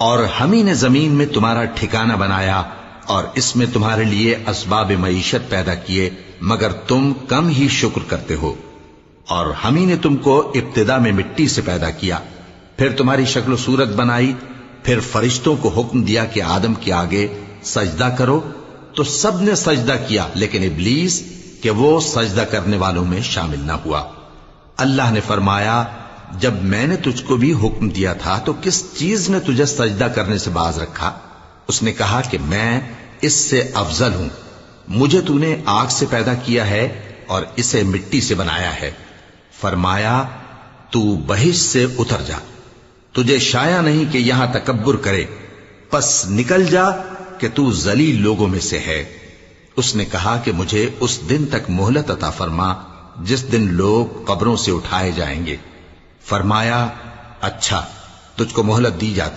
और हम ही ने जमीन में तुम्हारा ठिकाना बनाया और इसमें तुम्हारे लिए असबाब मईशत पैदा किए, मगर तुम कम ही शुक्र करते हो। और हम ही ने तुमको इब्तिदा में मिट्टी से पैदा किया, फिर तुम्हारी शक्ल सूरत बनाई, फिर फरिश्तों को हुक्म दिया कि आदम के आगे सजदा करो, तो सब ने सजदा किया, लेकिन इब्लीस कि वो सजदा करने वालों में शामिल ना हुआ। अल्लाह ने फरमाया, जब मैंने तुझको भी हुक्म दिया था तो किस चीज ने तुझे सजदा करने से बाज रखा? उसने कहा कि मैं इससे अफजल हूं, मुझे तूने आग से पैदा किया है और इसे मिट्टी से बनाया है। फरमाया, तू बहिश्त से उतर जा, तुझे शाया नहीं कि यहां तकब्बुर करे, बस निकल जा कि तू जलील लोगों में से है। उसने कहा कि मुझे उस दिन तक मोहलत अता फरमा जिस दिन लोग कब्रों से उठाए जाएंगे। फरमाया, अच्छा, तुझको मोहलत दी जाती।